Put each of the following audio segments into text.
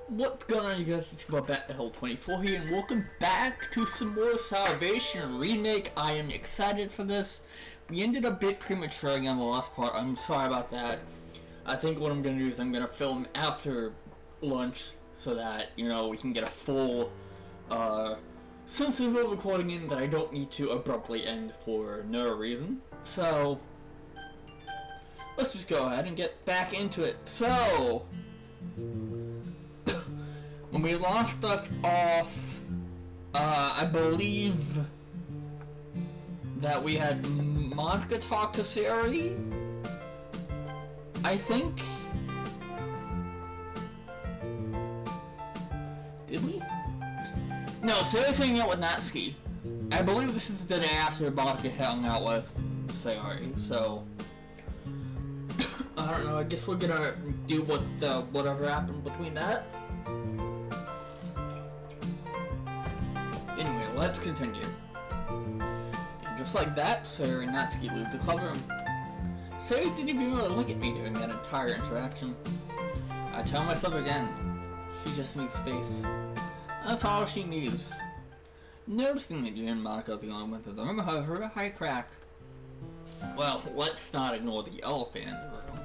What's going on, you guys? It's about Bat24 here, and welcome back to some more Salvation Remake. I am excited for this. We ended a bit prematurely on the last part. I'm sorry about that. I think what I'm going to do is I'm going to film after lunch so that, you know, we can get a full, sensible recording in that I don't need to abruptly end for no reason. So, let's just go ahead and get back into it. So, when we last left off, I believe that we had Monica talk to Sari, I think? Did we? No, Sari's hanging out with Natsuki. I believe this is the day after Monica hung out with Sari, so I don't know, I guess we're gonna do whatever happened between that. Anyway, let's continue. And just like that, Sari and Natsuki leave the club room. Sari didn't even really look at me during that entire interaction. I tell myself again, she just needs space. That's all she needs. Noticing that you and Monica are the only ones in the room, however, I crack. Well, let's not ignore the elephant in the room.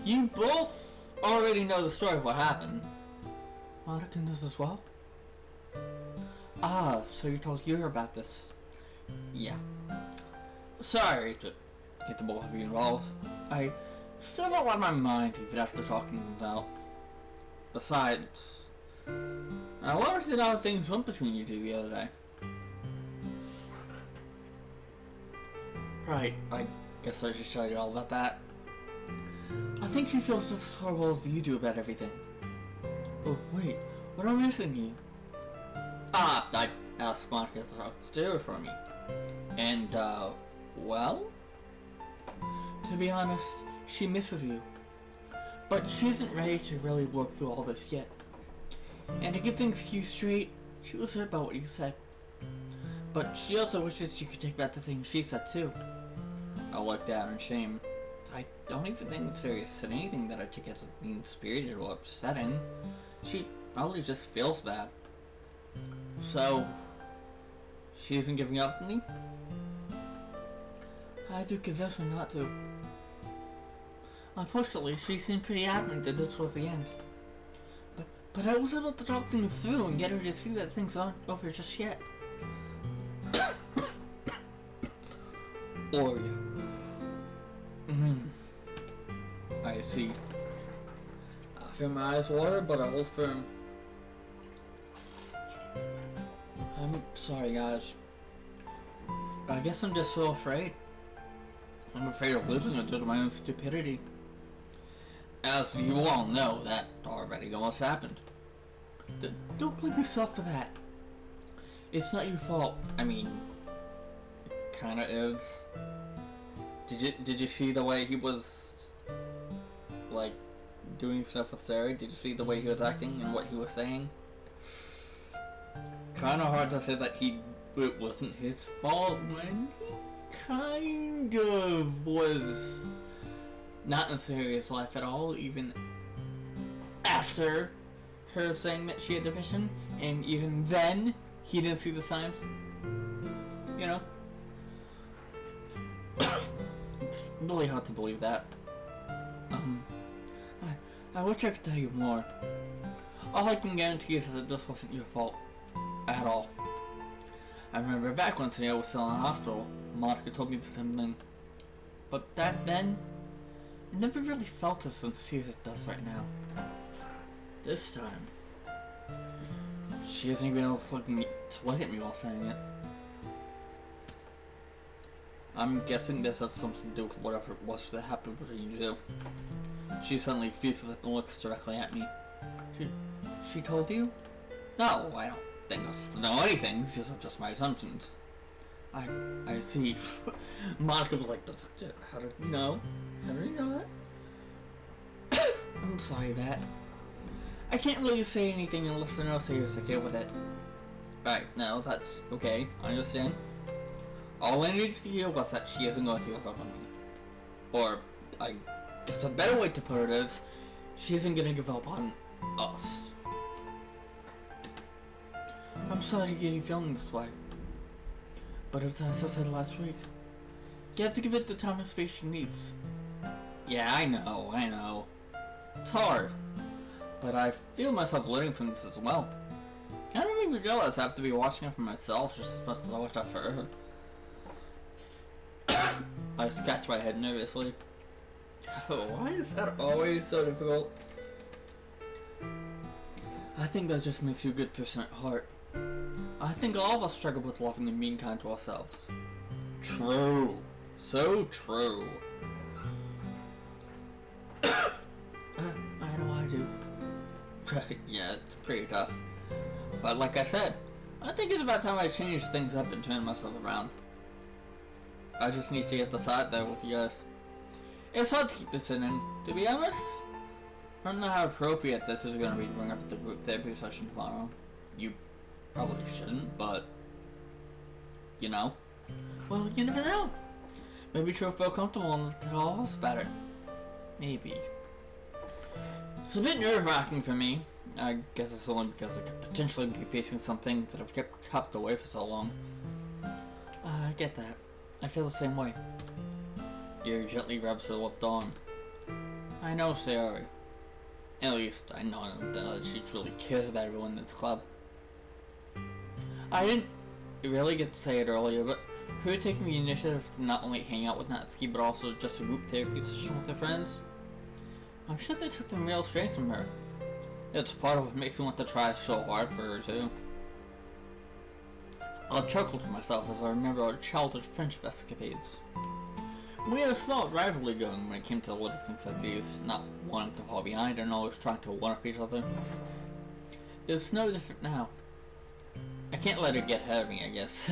You both already know the story of what happened. Monica knows as well? Ah, so you told you about this. Yeah. Sorry to get the both of you involved. I still don't want my mind even after talking things out. Besides, I wondered how things went between you two the other day. Right, I guess I should tell you all about that. I think she feels just as horrible as you do about everything. Oh, wait, what am I missing here? I asked Monica to steal it from me. And, well? To be honest, she misses you. But she isn't ready to really work through all this yet. And to get things to you straight, she was hurt by what you said. But she also wishes you could take back the things she said too. I looked at her in shame. I don't even think Sari said anything that I took as mean-spirited or upsetting. She probably just feels bad. So, she isn't giving up on me? I do convince her not to. Unfortunately, she seemed pretty adamant that this was the end. But I was able to talk things through and get her to see that things aren't over just yet. Or I see. I feel my eyes water, but I hold firm. I'm sorry, guys. I guess I'm just so afraid. I'm afraid of losing it due to my own stupidity. As you all know, that already almost happened. Don't blame yourself for that. It's not your fault. I mean, it kinda is. Did you see the way he was, like, doing stuff with Sari? Did you see the way he was acting and what he was saying? Kinda hard to say that it wasn't his fault when he kind of was not in Sari's life at all, even after her saying that she had depression, and even then he didn't see the signs. You know? It's really hard to believe that. I wish I could tell you more. All I can guarantee is that this wasn't your fault. At all. I remember back when Tanya was still in the hospital, Monica told me the same thing. But back then, it never really felt as sincere as it does right now. This time, she isn't even able to look at me while saying it. I'm guessing this has something to do with whatever it was that happened between you two. She suddenly freezes up and looks directly at me. She told you? No, I don't think I was supposed to know anything. These are just my assumptions. I see. Monica was like, how did you know? How did you know that? I'm sorry, Matt. I can't really say anything unless the nurse is okay with it. Right, no, that's okay. I understand. All I needed to hear was that she isn't going to give up on me. Or, I guess a better way to put it is, she isn't going to give up on us. I'm sorry to get you feeling this way. But as I said last week, you have to give it the time and space she needs. Yeah, I know. It's hard. But I feel myself learning from this as well. I don't even realize I have to be watching it for myself just as much as I watch it for her. I scratch my head nervously. Oh, why is that always so difficult? I think that just makes you a good person at heart. I think all of us struggle with loving and being kind to ourselves. True. So true. I know I do. Yeah, it's pretty tough. But like I said, I think it's about time I change things up and turn myself around. I just need to get this out there with you guys. It's hard to keep this in, and to be honest, I don't know how appropriate this is going to be to bring up at the group therapy session tomorrow. You probably shouldn't, but, you know. Well, you never know. Maybe she'll feel comfortable and tell all of us about it. Maybe. It's a bit nerve-wracking for me. I guess it's only because I could potentially be facing some things that I've kept tucked away for so long. I get that. I feel the same way. You gently rubs her left arm. I know, Sayori. At least, I know that she truly cares about everyone in this club. I didn't really get to say it earlier, but her taking the initiative to not only hang out with Natsuki, but also just a group therapy session with her friends, I'm sure they took some real strength from her. It's part of what makes me want to try so hard for her, too. I'll chuckle to myself as I remember our childhood friendship escapades. We had a small rivalry going when it came to little things like these, not wanting to fall behind and always trying to one-up each other. It's no different now. I can't let her get ahead of me, I guess.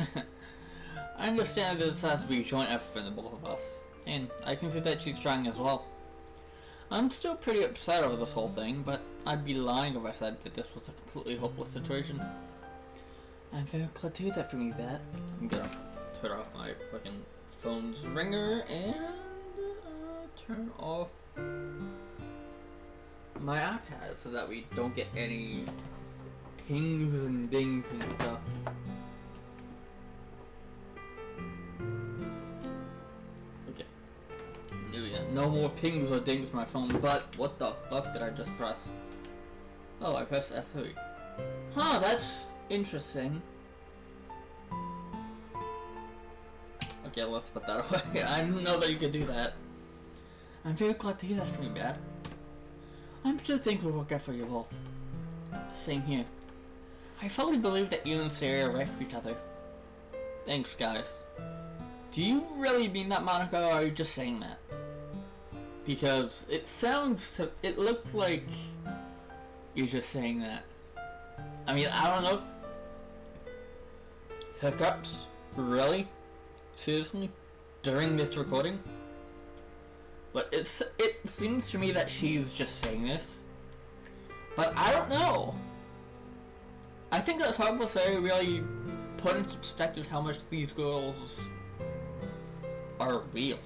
I understand that this has to be a joint effort for the both of us, and I can see that she's trying as well. I'm still pretty upset over this whole thing, but I'd be lying if I said that this was a completely hopeless situation. I'm very glad to hear that from you, Bat. I'm gonna turn off my fucking phone's ringer and turn off my iPad so that we don't get any pings and dings and stuff. Okay. No more pings or dings my phone, but what the fuck did I just press? Oh, I pressed F3. Huh, that's interesting. Okay, let's put that away. I didn't know that you could do that. I'm very glad to hear that from you, Bat. I'm sure things will work out for you both. Same here. I fully believe that you and Sarah are right for each other. Thanks, guys. Do you really mean that, Monica, or are you just saying that? Because it looked like you're just saying that. I mean, I don't know. Hiccups? Really? Seriously? During this recording? But it seems to me that she's just saying this. But I don't know. I think that's hard to say, really put into perspective how much these girls are real.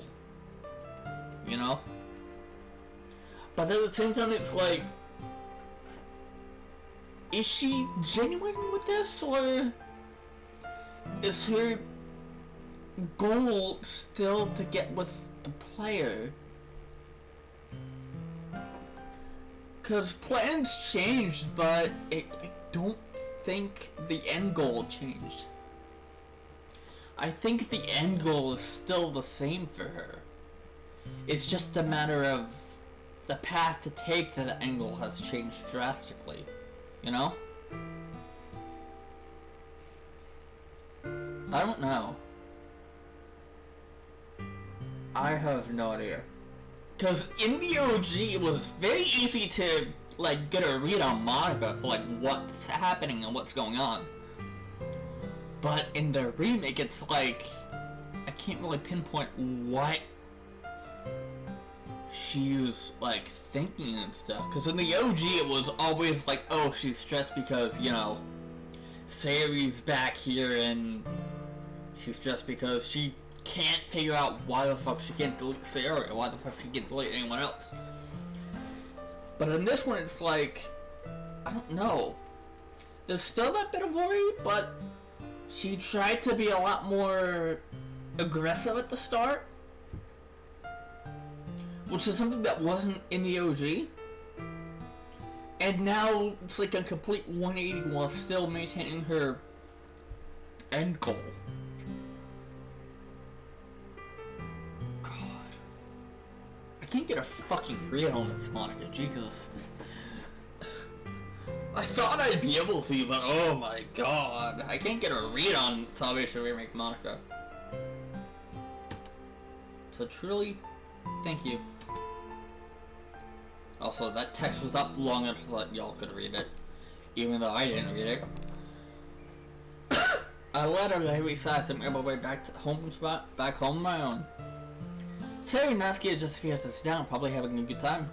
You know? But at the same time, it's like, is she genuine with this, or is her goal still to get with the player? Cause plans changed, but I don't think the end goal changed. I think the end goal is still the same for her. It's just a matter of the path to take to the end goal has changed drastically. You know? I don't know. I have no idea. Because in the OG, it was very easy to, like, get a read on Monica for, like, what's happening and what's going on. But in the remake, it's like, I can't really pinpoint what she's, like, thinking and stuff. Because in the OG, it was always like, oh, she's stressed because, you know, Sayori's back here, and she's stressed because she can't figure out why the fuck she can't delete Sayori, or why the fuck she can't delete anyone else. But in this one, it's like, I don't know. there's still that bit of worry, but she tried to be a lot more aggressive at the start, which is something that wasn't in the OG. And now it's like a complete 180 while still maintaining her end goal. God. I can't get a fucking read on this Monica, Jesus. I thought I'd be able to, but oh my god. I can't get a read on Salvation Remake Monica. So truly, thank you. Also, that text was up long enough so that y'all could read it, even though I didn't read it. I let her heavy sighs and made my way back home on my own. Terry and Natsuki just fears to sit down, probably having a good time.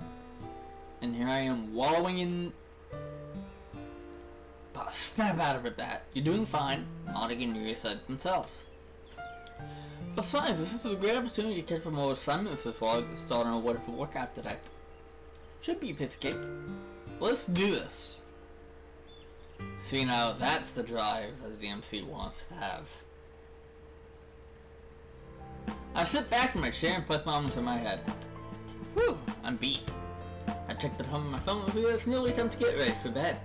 And here I am, wallowing in... But snap out of it that. You're doing fine, Monica and Yuri said themselves. Besides, this is a great opportunity to catch up more assignments as well as start on a wonderful workout today. Should be a piece of cake. Let's do this. See, now that's the drive that the DMC wants to have. I sit back in my chair and place my arm into my head. Whew, I'm beat. I checked the time on my phone and see that it's nearly time to get ready for bed.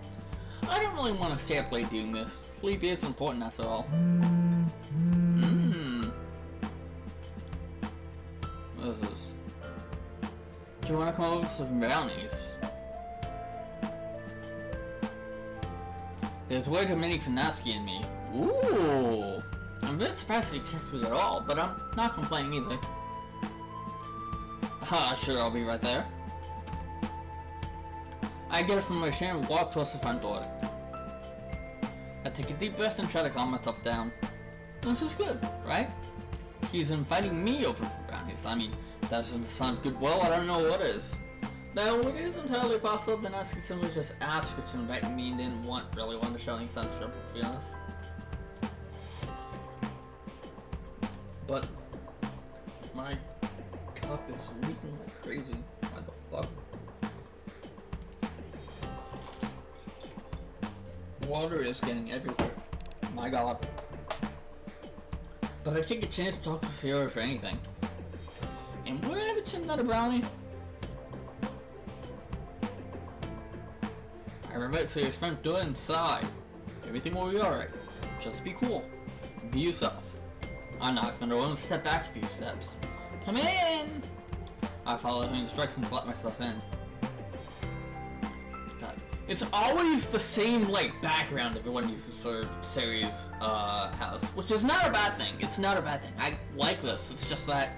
I don't really want to stay up late doing this. Sleep is important after all. What is this? Do you want to come over for some brownies? There's way too many for Natsuki and me. Ooh! I'm a bit surprised he checked me at all, but I'm not complaining either. Sure, I'll be right there. I get it from my chair and walk towards the front door. I take a deep breath and try to calm myself down. This is good, right? She's inviting me over for brownies. I mean, if that doesn't sound good, well, I don't know what is. Though it is entirely possible that Natsuki simply just asked her to invite me and didn't really want to show any censorship, to be honest. But my cup is leaking like crazy. Why the fuck? Water is getting everywhere. My god. But I take a chance to talk to Sierra for anything. And would I ever turn out a brownie? I remember Sierra's front door inside. Everything will be alright. Just be cool. Be yourself. I knocked on the door and stepped back a few steps. Come in! I followed her instructions and let myself in. God. It's always the same, like, background everyone uses for Sari's, house. Which is not a bad thing. It's not a bad thing. I like this. It's just that...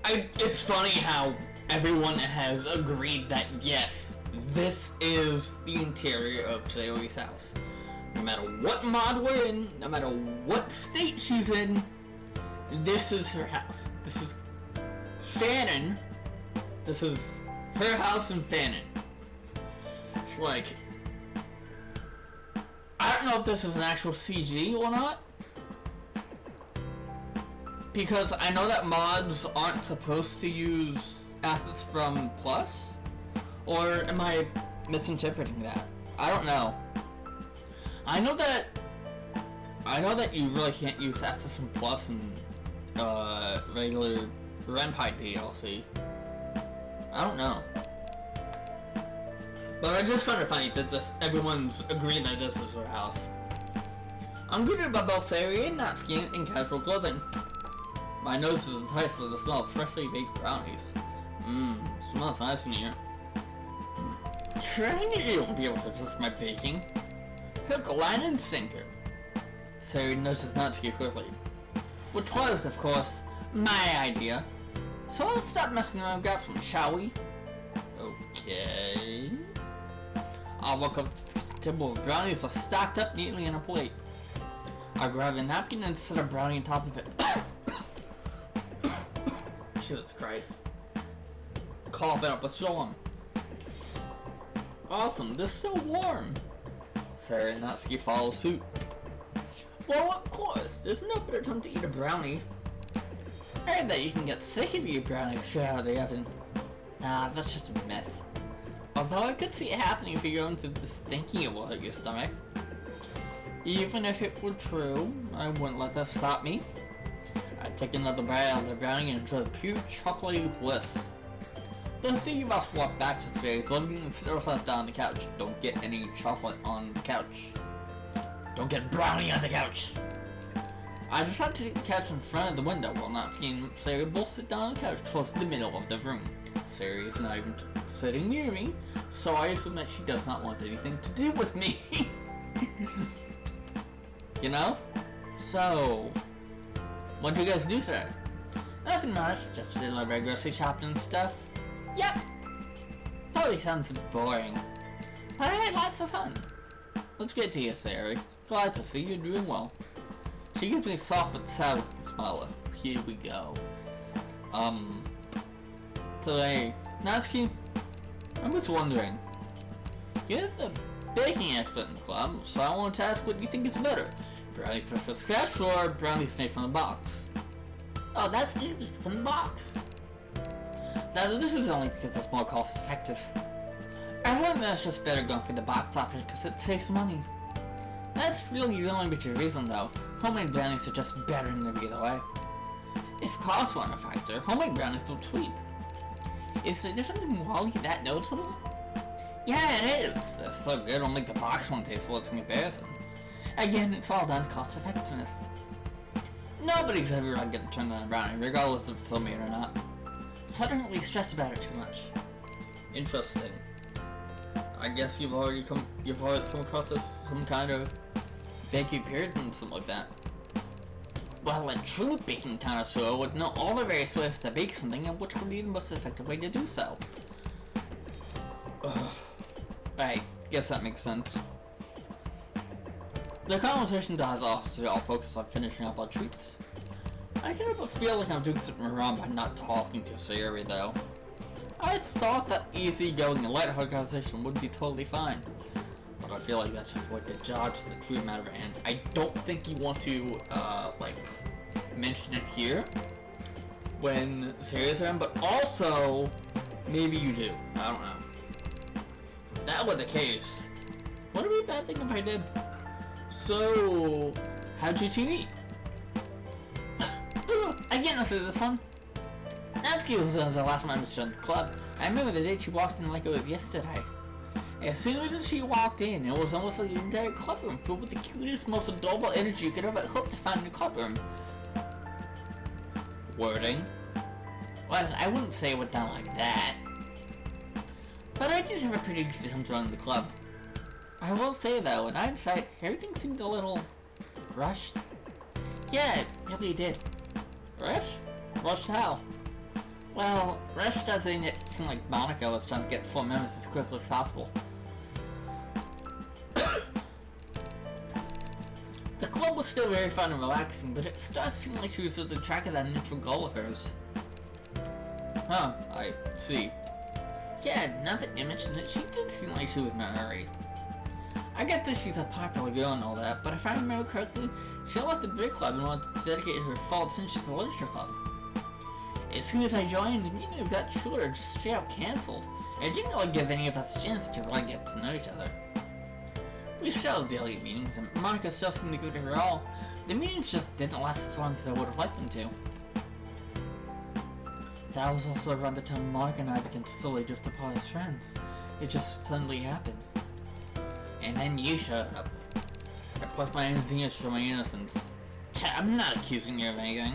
It's funny how everyone has agreed that, yes, this is the interior of Sayori's house. No matter what mod we're in, no matter what state she's in, this is her house. This is Fanon. This is her house in Fanon. It's like, I don't know if this is an actual CG or not, because I know that mods aren't supposed to use assets from Plus, or am I misinterpreting that? I don't know. I know that you really can't use assets from Plus and regular Renpai DLC. I don't know. But I just find it funny that everyone's agreed that this is her house. I'm greeted by both Sari and Natsuki in casual clothing. My nose is enticed with the smell of freshly baked brownies. Smells nice in here. I knew you won't be able to resist my baking. Hook, line, and sinker. Sari notices Natsuki quickly. Which was, of course, my idea. So let's stop messing around and grab some, shall we? Okay. I'll look up the table of brownies are stacked up neatly in a plate. I grab a napkin and set a brownie on top of it. Jesus Christ. Coughing up a storm. Awesome, they're still warm. Sarah and Natsuki follow suit. Well, of course, there's no better time to eat a brownie. I heard that you can get sick if you eat brownies straight out of the oven. Nah, that's just a myth. Although I could see it happening if you go into this thinking it will hurt your stomach. Even if it were true, I wouldn't let that stop me. I'd take another bite out of the brownie and enjoy the pure chocolatey bliss. The thing about to walk back to today is living and sit yourself down on the couch. Don't get any chocolate on the couch. Don't get brownie on the couch. I decided to take the couch in front of the window while Natsuki and Sayori both sit down on the couch close to the middle of the room. Sayori is not even sitting near me, so I assume that she does not want anything to do with me. You know? So, what do you guys do today? Nothing much, just did a regular shopping and stuff. Yep. Probably sounds boring, but I had lots of fun. Let's get to you, Sayori. Glad to see you doing well. She gives me a soft but sad smile. Here we go. Today, Natsuki, I'm just wondering. You're the baking expert in the club, so I want to ask what you think is better. Brownies made from scratch or brownies made from the box? Oh, that's easy, from the box. Now, this is only because it's more cost effective. I think that's just better going for the box option because it saves money. That's really the only major reason though. Homemade brownies are just better in every other way. If cost weren't a factor, homemade brownies would sweep. Is the difference in quality that noticeable? Yeah, it is. They're so good, it'll make the box one taste worse in comparison. Again, it's all down to cost effectiveness. Nobody's ever gonna get turned on a brownie, regardless if it's homemade or not. So I don't really stress about it too much. Interesting. I guess you've always come across some kind of baking period and something like that. Well, a true baking connoisseur would know all the various ways to bake something and which would be the most effective way to do so. I guess that makes sense. The conversation does also all focus on finishing up our treats. I kind of feel like I'm doing something wrong by not talking to Sayori though. I thought that easygoing and lighthearted conversation would be totally fine. But I feel like that's just what the judge is the truth matter, and I don't think you want to, like, mention it here when Sayori's around, but also, maybe you do. I don't know. If that were the case, what would be a bad thing if I did? So, how'd you two meet? I can't answer this one. Natsuki was the last time I was in the club. I remember the day she walked in like it was yesterday. As soon as she walked in, it was almost like the entire clubroom filled with the cutest, most adorable energy you could ever hope to find in a clubroom. Wording. Well, I wouldn't say it went down like that. But I did have a pretty decent time joining the club. I will say though, in hindsight, everything seemed a little rushed. Yeah, it really did. Rushed? Rushed how? Well, rushed doesn't it seem like Monica was trying to get 4 members as quickly as possible. The club was still very fun and relaxing, but it started to seem like she was losing track of that initial goal of hers. Huh, I see. Yeah, now that you mentioned it, she did seem like she was in a hurry. I get that she's a popular girl and all that, but if I remember correctly, she left the big club and wanted to dedicate her full attention to the literature club. As soon as I joined, the meetings got shorter, just straight up cancelled. It didn't really give any of us a chance to really get to know each other. We still had daily meetings, and Monica still seemed to give it her all. The meetings just didn't last as long as I would have liked them to. That was also around the time Monica and I began to slowly drift apart as friends. It just suddenly happened. And then you showed up. I put my hands in for my innocence. I'm not accusing you of anything.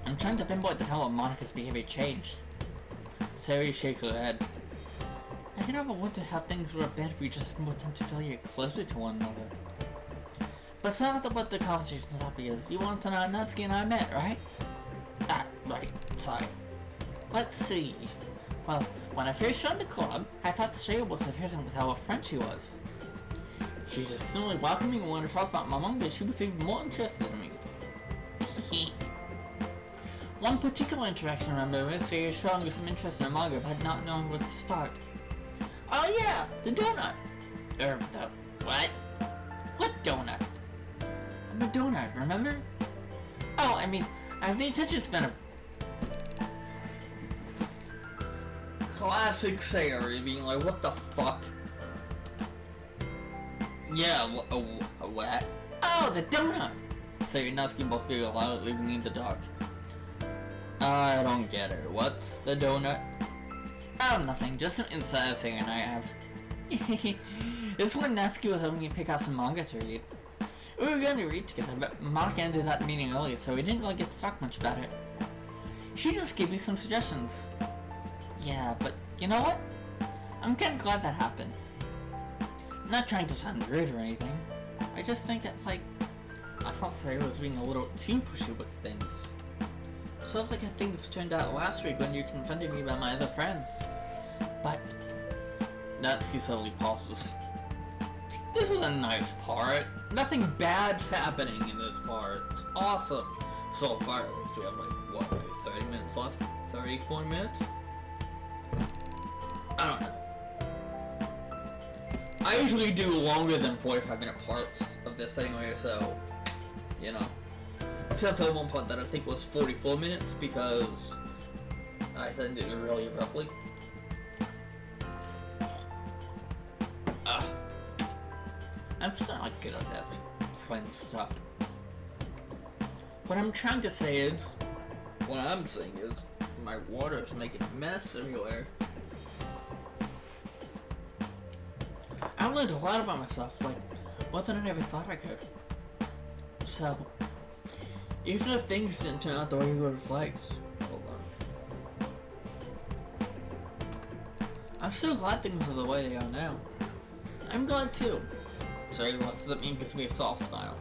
I'm trying to pinpoint the time when Monica's behavior changed. Sayori shakes her head. I can never wonder how things would have been if we just had more time to feel you closer to one another. But it's not about the conversation's up because you want to know how Natsuki and I met, right? Ah, right. Sorry. Let's see. Well, when I first joined the club, I thought Sayori was sufficient with how friend she was. She just simply welcomed me and wanted to talk about my manga. She was even more interested in me. One particular interaction I remember is Sayori showing me some interest in a manga but not knowing where to start. Oh yeah, the donut! The what? What donut? I'm a donut, remember? Oh, I mean, I have the attention span of Classic Sayori being like, what the fuck? Yeah, what? Oh, the donut! Sayori and Natsuki both giggle loud, leaving me in the dark. I don't get it. What's the donut? Oh, nothing. Just some inside thing I have. It's when Natsuki was helping me pick out some manga to read. We were going to read together, but Monica ended up meeting early, so we didn't really get to talk much about it. She just gave me some suggestions. Yeah, but you know what? I'm kind of glad that happened. Not trying to sound rude or anything. I just think that, like, I thought Sayori was being a little too pushy with things. Sort of like I think this turned out last week when you confronted me about my other friends. But Natsuki suddenly pauses. This was a nice part. Nothing bad's happening in this part. It's awesome. So far, at least we have like, what, like 30 minutes left? 34 minutes? I don't know. I usually do longer than 45-minute parts of this anyway, so, you know. Except for one part that I think was 44 minutes because I ended it really abruptly. I'm just not like good at that friend stuff. What I'm trying to say is, my water is making a mess everywhere. I learned a lot about myself, like more than I ever thought I could. So, even if things didn't turn out the way you would have liked, hold on. I'm still glad things are the way they are now. I'm glad too. Sorry, what does that mean? Gives me a soft smile.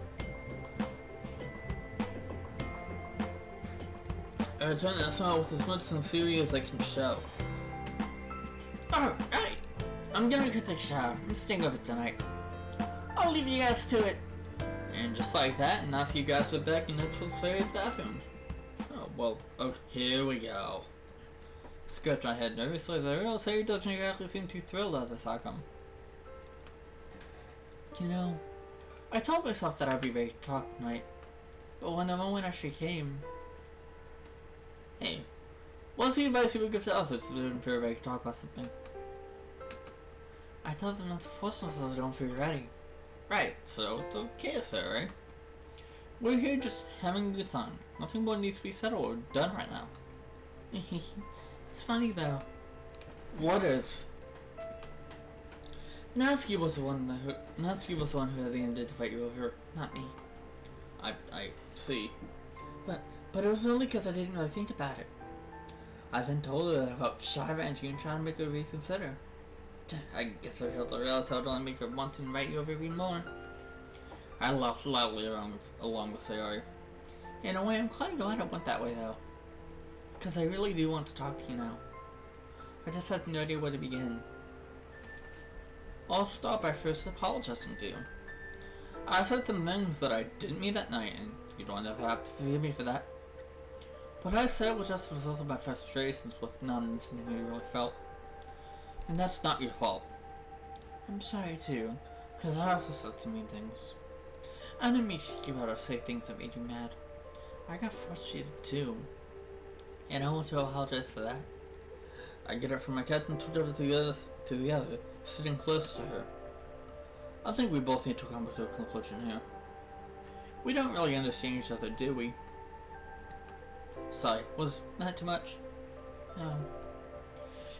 I return that smile with as much sincerity as I can show. Alright! I'm gonna go take a shower. I'm staying over tonight. I'll leave you guys to it. And just like that, Natsuki guys went back in neutral Sayori's bathroom. Oh, well, okay, here we go. Scratch my head nervously as I realized Sayori doesn't exactly seem too thrilled at this outcome. You know, I told myself that I'd be ready to talk tonight, but when the moment actually came... Hey, what's the advice you would give to others who didn't feel ready to talk about something? I told them not to force themselves if they don't feel ready. Right, so it's okay, Sayori. We're here just having a good time. Nothing more needs to be said or done right now. It's funny though. What is? Natsuki was the one who at the end did to fight you over, not me. I see. But it was only because I didn't really think about it. I then told her that I felt shy about you and trying to make her reconsider. I guess I failed to realize how to only make her want to invite you over even more. I laughed loudly along with Sayori. In a way, I'm kind of glad it went that way though. Because I really do want to talk to you now. I just have no idea where to begin. I'll start by first apologizing to you. I said some things that I didn't mean that night, and you don't ever have to forgive me for that. What I said was just a result of my frustrations with not understanding how you really felt. And that's not your fault. I'm sorry too, because I also said some mean things. I didn't mean to keep out or say things that made you mad. I got frustrated too. And I want to apologize for that. I get up from my couch and turned over to the other, sitting close to her. I think we both need to come to a conclusion here. We don't really understand each other, do we? Sorry, was that too much?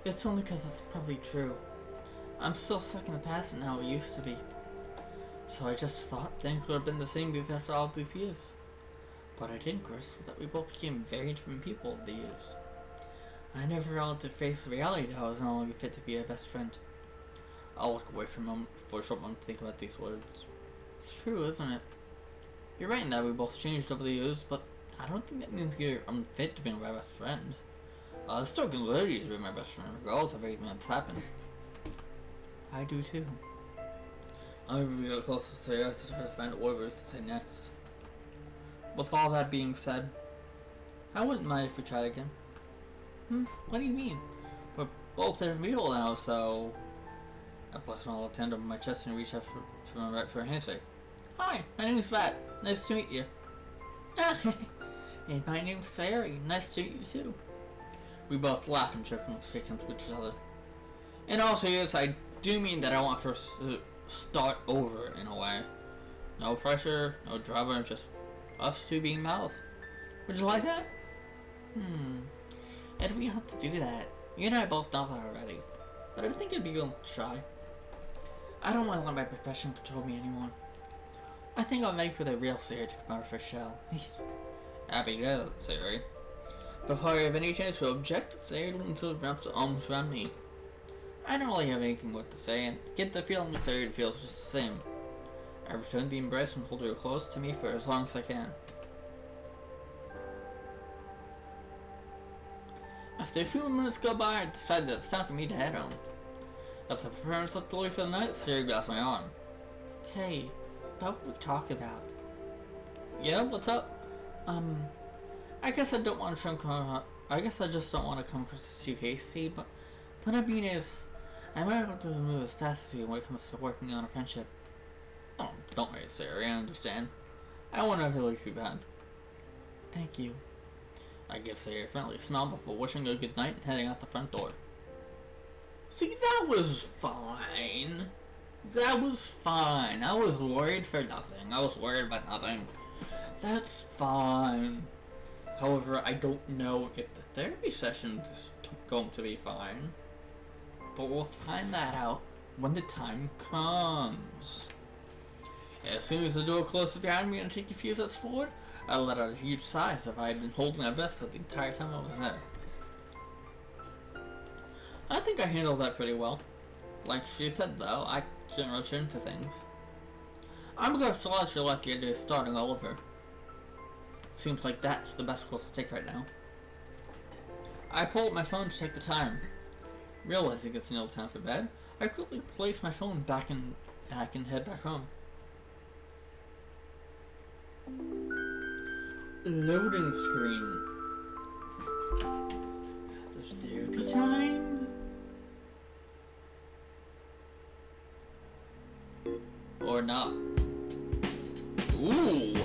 It's only because it's probably true. I'm still stuck in the past and how it used to be. So I just thought things would have been the same even after all these years. But I didn't grasp that we both became very different people over the years. I never wanted to face the reality that I was no longer fit to be a best friend. I'll look away for a short moment to think about these words. It's true, isn't it? You're right in that we both changed over the years, but I don't think that means you're unfit to be my best friend. I still consider you to be my best friend regardless of everything that's happened. I do too. I'm going to get closer to you to try to find what words to say next. With all that being said, I wouldn't mind if we tried again. What do you mean? We're both different people now, so... I placed my little hand over my chest and reached out to my right for a handshake. Hi, my name is Matt. Nice to meet you. And my name's Sayori. Nice to meet you too. We both laugh and shake hands with each other. In all seriousness, I do mean that I want for us to start over in a way. No pressure, no drama, just us two being mouths. Would you like that? And we have to do that. You and I both know that already. But I think it'd be good to try. I don't want to let my profession control me anymore. I think I'm ready for the real Siri to come over for a show. Happy to know, Siri. Before I have any chance to object, Siri until wraps her arms around me. I don't really have anything more to say, and get the feeling that Siri feels just the same. I return the embrace and hold her close to me for as long as I can. After a few minutes go by, I decide that it's time for me to head home. As I prepare myself to leave for the night, Siri grabs my arm. Hey, what would we talk about? Yeah, what's up? I guess I don't want to I guess I just don't want to come across too hasty, but what I mean is, I'm not going to move as fast as you when it comes to working on a friendship. Oh, don't worry, Siri, I understand. I won't ever leave you behind. Thank you. I give Siri a friendly smile before wishing her good night and heading out the front door. See, that was fine. That was fine. I was worried for nothing. I was worried about nothing. That's fine. However, I don't know if the therapy session is going to be fine. But we'll find that out when the time comes. As soon as the door closes behind me and I take a few steps forward, I let out a huge sigh as if I had been holding my breath for the entire time I was there. I think I handled that pretty well. Like she said though, I can't rush into things. I'm going to let you like the idea of starting all over. Seems like that's the best course to take right now. I pull up my phone to check the time. Realizing it's nearly time for bed, I quickly place my phone back and head back home. Loading screen. There's therapy time? Or not. Ooh!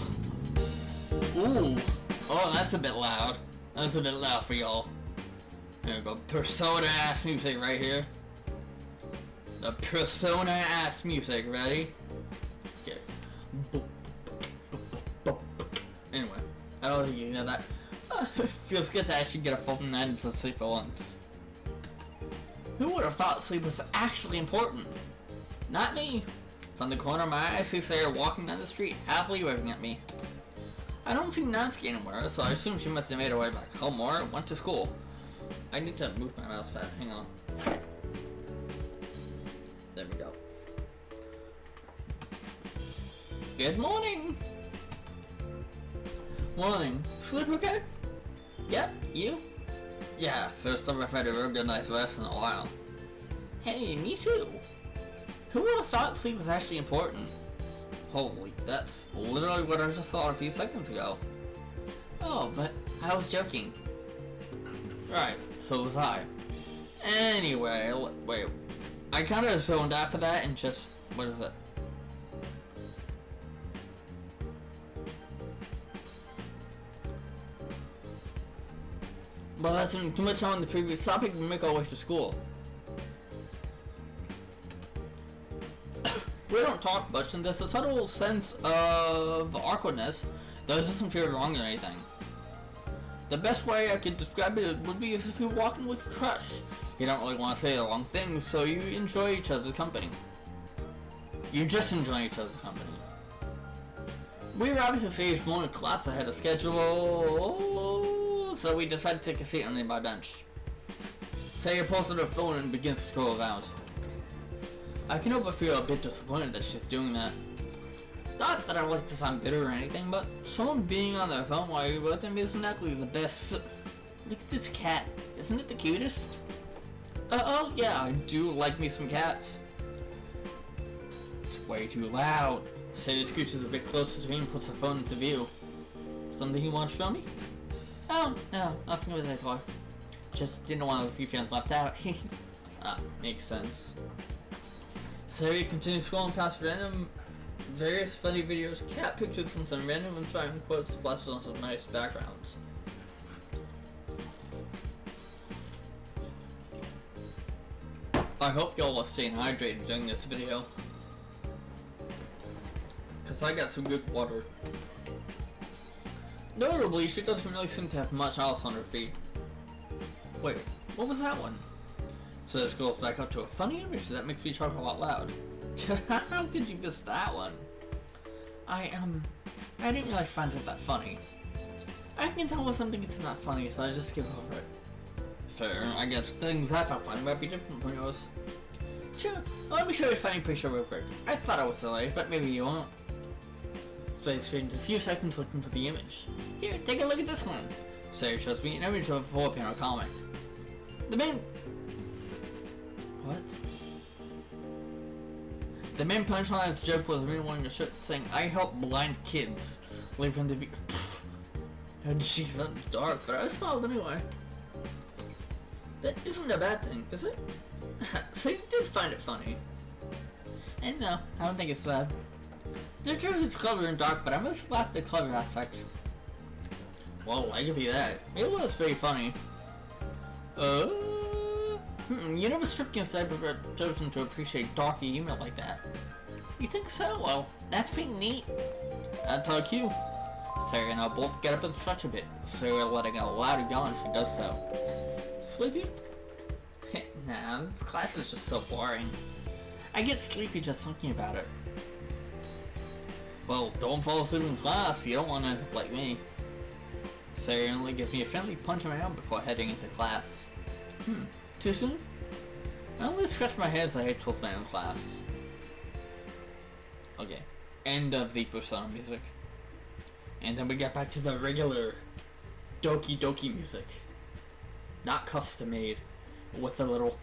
Ooh! Oh, that's a bit loud. That's a bit loud for y'all. There we go. Persona-ass music right here. The persona-ass music. Ready? Okay. Anyway. I don't think you know that. It feels good to actually get a full night of sleep for once. Who would have thought sleep was actually important? Not me. From the corner of my eye, I see Sarah walking down the street, happily waving at me. I don't see Natsuki anywhere, so I assume she must have made her way back home or went to school. I need to move my mouse pad. Hang on. There we go. Good morning! Morning. Sleep okay? Yep, you? Yeah, first time I've had a real good night's rest in a while. Hey, me too! Who would have thought sleep was actually important? Holy, that's literally what I just thought a few seconds ago. Oh, but I was joking. Right, so was I. Anyway, wait. I kind of zoned out for that and just... what is it? Well, that's been too much on the previous topic. We make our way to school. We don't talk much, and there's a subtle sense of awkwardness, though it doesn't feel wrong or anything. The best way I could describe it would be as if you're walking with a crush. You don't really want to say the wrong things, so you enjoy each other's company. You just enjoy each other's company. We were obviously saved more in class ahead of schedule, so we decided to take a seat on the nearby bench. Saya pulls out her phone and begins to scroll around. I can help but feel a bit disappointed that she's doing that. Not that I like to sound bitter or anything, but someone being on their phone while you're with them isn't exactly the best. Look at this cat. Isn't it the cutest? Oh yeah, I do like me some cats. It's way too loud. Sadie scooches a bit closer to me and puts her phone into view. Something you want to show me? Oh, no, nothing with that car. Just didn't want to leave you feeling left out. Makes sense. Sarah continues scrolling past various funny videos, cat pictures, and some random inspiring quotes splashed on some nice backgrounds. I hope y'all are staying hydrated during this video. Cause I got some good water. Notably, she doesn't really seem to have much else on her feet. Wait, what was that one? So this goes back up to a funny image that makes me talk a lot loud. How could you miss that one? I didn't really find it that funny. I can tell when something is not funny, so I just skip over it. Fair, I guess things I found funny might be different from yours. Sure, let me show you a funny picture real quick. I thought it was silly, but maybe you won't. So I spent a few seconds looking for the image. Here, take a look at this one. Sarah shows me an image of a 4-panel comic. The main... What? The main punchline of the joke was me wearing a shirt saying, I help blind kids leave them to be... And she's not dark, but I smiled anyway. That isn't a bad thing, is it? So you did find it funny. And no, I don't think it's bad. The truth is clever and dark, but I must laugh at the clever aspect. Well, I give you that. It was pretty funny. You never stripped me aside but chosen to appreciate darky humor like that. You think so? Well, that's pretty neat. I'll talk you. Sarah and I both get up and stretch a bit, Sarah letting out a loud yawn as she does so. Sleepy? Nah, class is just so boring. I get sleepy just thinking about it. Well, don't fall asleep in class, you don't want to like me. Sarah only gives me a friendly punch on my arm before heading into class. Too soon? I only scratch my head as I head towards my own class. Okay, end of the Persona music. And then we get back to the regular Doki Doki music. Not custom made, with a little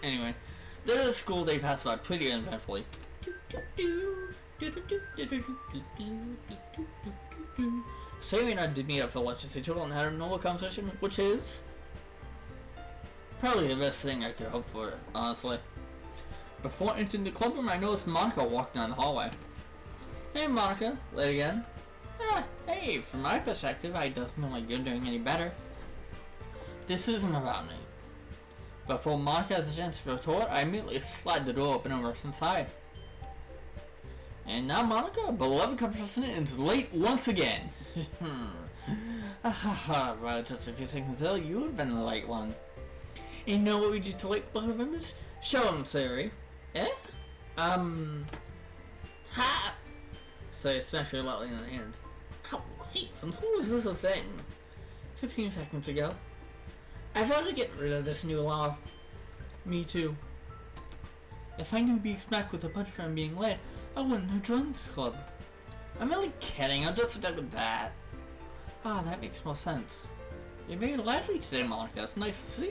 Anyway, the school day passed by pretty uneventfully. Sarah and I did meet up for lunch as usual and had a normal conversation, which is probably the best thing I could hope for, honestly. Before entering the clubroom, I noticed Monica walking down the hallway. Hey Monica, late again? Hey, from my perspective, it doesn't look like you're doing any better. This isn't about me. Before Monica has a chance to retort, I immediately slide the door open and rush inside. And now Monica, beloved contestant, is late once again. Well, just a few seconds ago, you would have been the late one. And you know what we do to late club members? Show them, Siri. Eh? Ha! So especially lightly in the hand. How late? When was this a thing? 15 seconds ago. I've got to get rid of this new law. Me too. If I knew being smacked with a punch from being late, I wouldn't have joined this club. I'm only kidding, I'm just done with that. Ah, that makes more sense. You're very lively today, Monica. It's nice to see.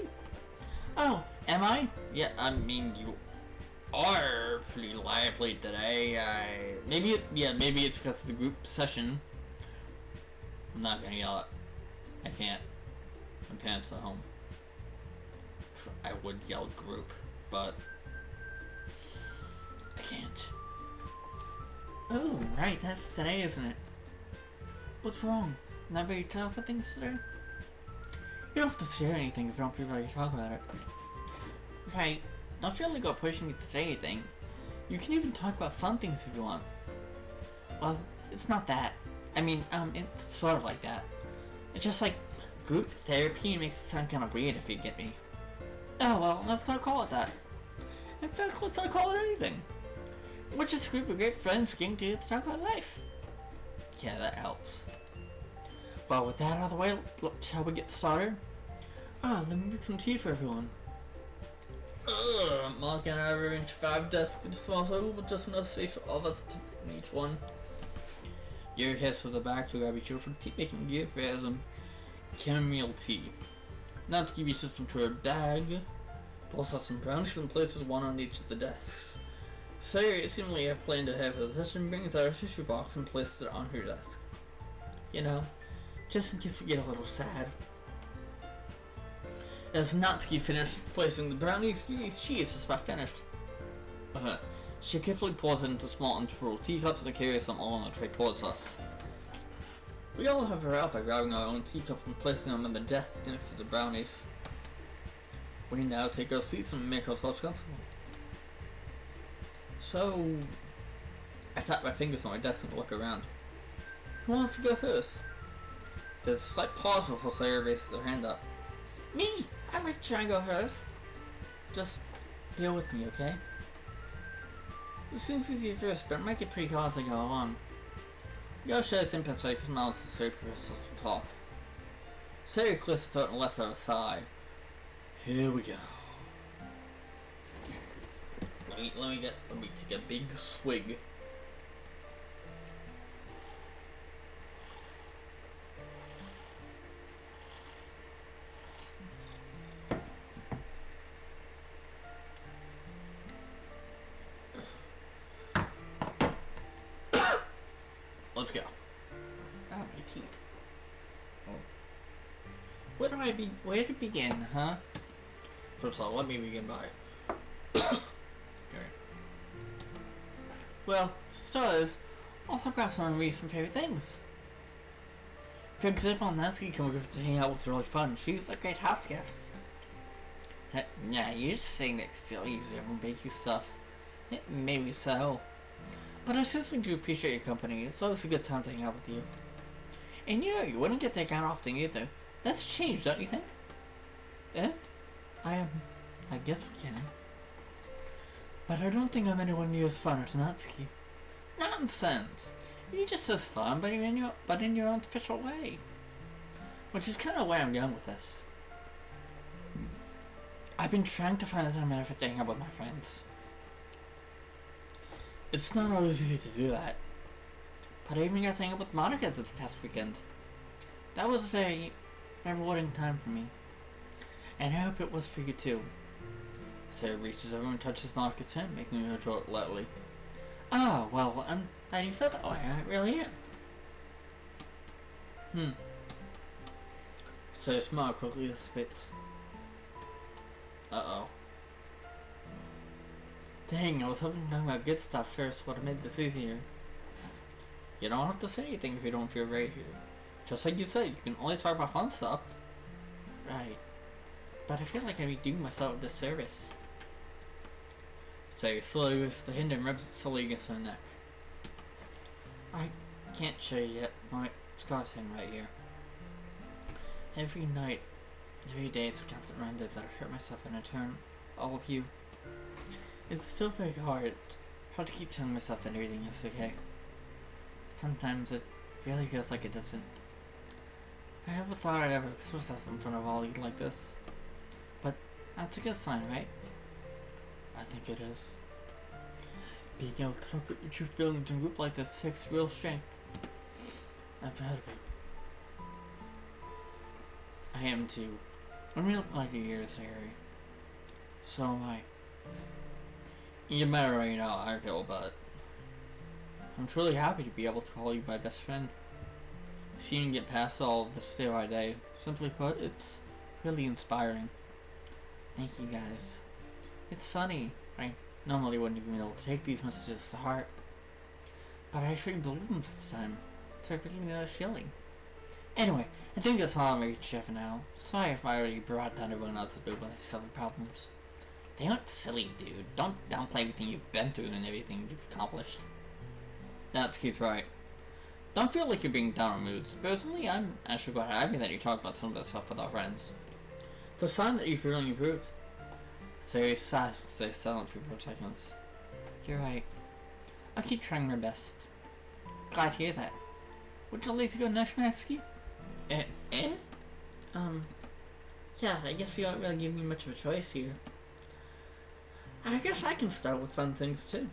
Oh, am I? Yeah, I mean, you are pretty lively today. Maybe it's because of the group session. I'm not gonna yell it. I can't. My parents are home. I would yell group, but I can't. Oh, right, that's today, isn't it? What's wrong? Not ready to talk about things today? You don't have to share anything if you don't feel ready to talk about it. Right, don't feel like you're pushing me to say anything. You can even talk about fun things if you want. Well, it's not that. I mean, it's sort of like that. It's just like group therapy makes it sound kind of weird if you get me. Oh well, let's not call it that. In fact, let's not call it anything. We're just a group of great friends getting together to talk about life. Yeah, that helps. Well, with that out of the way, shall we get started? Let me make some tea for everyone. Monica and I arranged 5 desks in a small table with just enough space for all of us to fit in each one. Your heads to the back to grab each other for tea making gear for some chamomile tea. Not to give you system to a bag, but also some brownies and places one on each of the desks. Sarah seemingly had planned ahead for the session, brings out a tissue box and places it on her desk. You know, just in case we get a little sad. As Natsuki finished placing the brownies, she is just about finished. She carefully pours it into small interval teacups and carries them all on the tray towards us. We all have her out by grabbing our own teacups and placing them on the desk next to the brownies. We now take our seats and make ourselves comfortable. So, I tap my fingers on my desk and look around. Who wants to go first? There's a slight pause before Sarah raises her hand up. Me! I'd like to try and go first. Just bear with me, okay? It seems easy at first, but it might get pretty hard as I go along. You gotta show a sympathetic smile as Sarah prepares to talk. Sarah clears her throat and lets out a sigh. Here we go. Let me take a big swig. Let's go. Ah, my teeth. Oh. Where to begin, huh? First of all, let me begin by. Well, for starters, autographs are my recent favorite things. For example, Nancy came over to hang out with really fun. She's a great house guest. Nah, you're just saying that it's so easy to make you stuff. Maybe so. But I seriously do appreciate your company. It's always a good time to hang out with you. And you wouldn't get that kind often either. That's changed, don't you think? Eh? I guess we can. But I don't think I'm anyone near as fun as Natsuki. Nonsense! You're just as fun, but in your own special way. Which is kind of where I'm going with this. I've been trying to find the time and effort to hang out with my friends. It's not always easy to do that. But I even got to hang out with Monica this past weekend. That was a very rewarding time for me. And I hope it was for you too. Sarah reaches over and touches Monica's hand, making her draw it lightly. Oh, well, I'm glad you feel that way. I really am. Sarah smiled quickly at space. Uh-oh. Dang, I was hoping to talk about good stuff first would have made this easier. You don't have to say anything if you don't feel right here. Just like you said, you can only talk about fun stuff. Right. But I feel like I'd be doing myself a disservice. Sarah slowly lifts the hand and rubs it slowly against her neck. I can't show you yet. My scar's hanging right here. Every night, every day, it's a constant reminder that I hurt myself and in turn, all of you. It's still very hard to keep telling myself that everything is okay. Sometimes it really feels like it doesn't. I never thought I'd ever express myself in front of all of you like this. But that's a good sign, right? I think it is. Being able to talk about your true feelings in a group like this takes real strength. I'm proud of it. I am too. When we look like a year's Harry. So am I. You might already know how I feel, but I'm truly happy to be able to call you my best friend. Seeing you get past all of this day by day, simply put, it's really inspiring. Thank you guys. It's funny, I normally wouldn't even be able to take these messages to heart, but I actually believe them this time. It's a really nice feeling. Anyway, I think that's all I'm going to share for now. Sorry if I already brought down everyone else's mood with these other problems. They aren't silly, dude. Don't downplay everything you've been through and everything you've accomplished. That's Keith's right. Don't feel like you're being down on moods. Personally, I'm actually quite happy that you talked about some of that stuff with our friends. It's a sign that you're feeling improved. Sarah sighs and stays silent for 4 seconds. You're right. I'll keep trying my best. Glad to hear that. Would you like to go next, Natsuki? Yeah, I guess you aren't really giving me much of a choice here. I guess I can start with fun things too.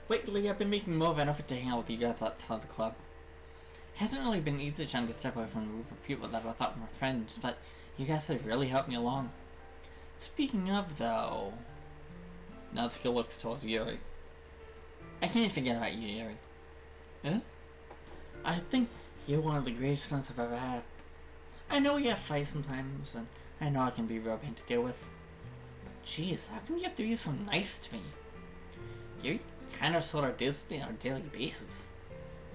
Lately, I've been making more of an effort to hang out with you guys outside the club. It hasn't really been easy trying to step away from a group of people that I thought were my friends, but you guys have really helped me along. Speaking of, though... Natsuki looks towards Yuri. I can't forget about you, Yuri. Huh? I think you're one of the greatest friends I've ever had. I know we have fights sometimes, and I know I can be real pain to deal with. But jeez, how come you have to be so nice to me? You're kind of sort of deals with me on a daily basis.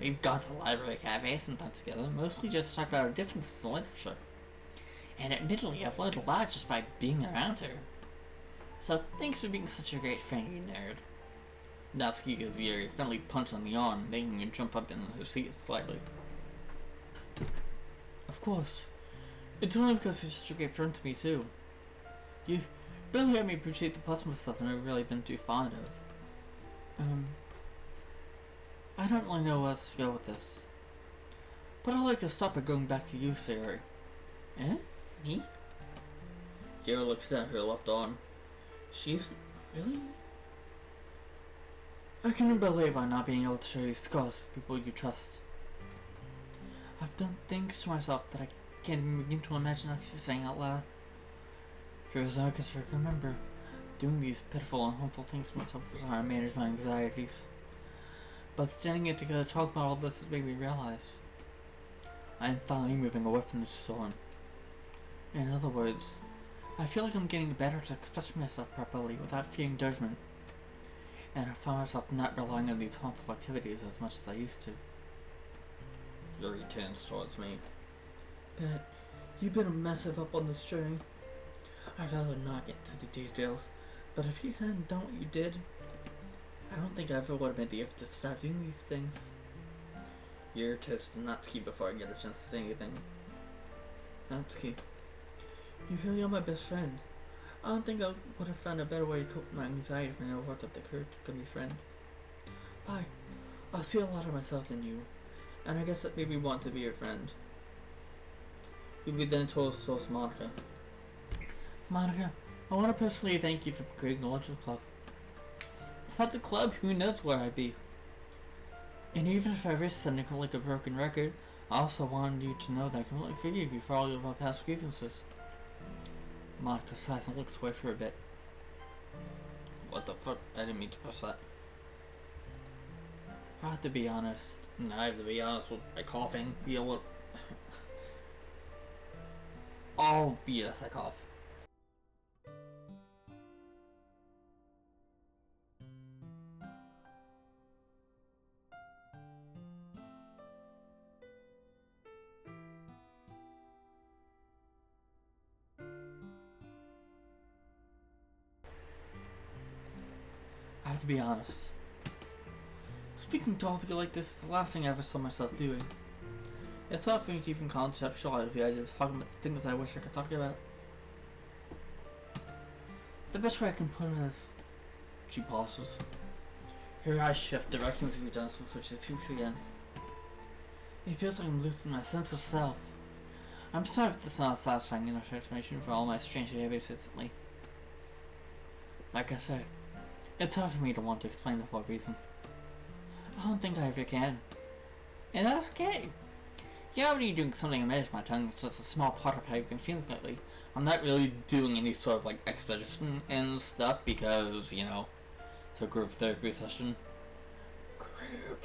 We've gone to the library cafe sometimes together, mostly just to talk about our differences in literature. And admittedly, I've learned a lot just by being around her. So thanks for being such a great friend, you nerd. Natsuki gives you a friendly punch on the arm, making you jump up in her seat slightly. Of course. It's only because he's such a great friend to me too. You really helped me appreciate the puzzle stuff I've never really been too fond of. I don't really know where else to go with this. But I'd like to start by going back to you, Sayori. Eh? Me? Gary looks down her left arm. She's... really? I can believe by not being able to show you scars to people you trust. I've done things to myself that I can't even begin to imagine actually saying out loud. For as long as I can remember, doing these pitiful and harmful things to myself was how I managed my anxieties. But standing here together talking about all this has made me realize I am finally moving away from this storm. In other words, I feel like I'm getting better to express myself properly without fearing judgment. And I find myself not relying on these harmful activities as much as I used to. Yuri turns towards me. But you've been a massive up on this journey. I'd rather not get into the details, but if you hadn't done what you did, I don't think I ever would have made the effort to stop doing these things. Yuri turns to Natsuki before I get a chance to say anything. Natsuki, you really are my best friend. I don't think I would have found a better way to cope with my anxiety if I never worked up the courage to become your friend. I see a lot of myself in you, and I guess that made me want to be your friend. We then told Monica. Monica, I want to personally thank you for creating the Electrical Club. Without the club, who knows where I'd be. And even if I risked sounding like a broken record, I also wanted you to know that I can really forgive you for all of my past grievances. Monica sighs and looks away for a bit. What the fuck? I didn't mean to press that. I have to be honest. I have to be honest with my coughing. Be a little... I'll be as I cough. I have to be honest. Speaking to all of you like this is the last thing I ever saw myself doing. It's hard for me to even conceptualize the idea of talking about the things I wish I could talk about. The best way I can put it is... She pauses. Her eyes shift directions a few times before she speaks again. It feels like I'm losing my sense of self. I'm sorry if this is not satisfying enough explanation for all my strange behaviors recently. Like I said, it's hard for me to want to explain the full reason. I don't think I ever can. And that's okay. Yeah, when you're doing something that makes my tongue, it's just a small part of how you've been feeling lately. I'm not really doing any sort of like expedition and stuff because, you know, it's a group therapy session. Group.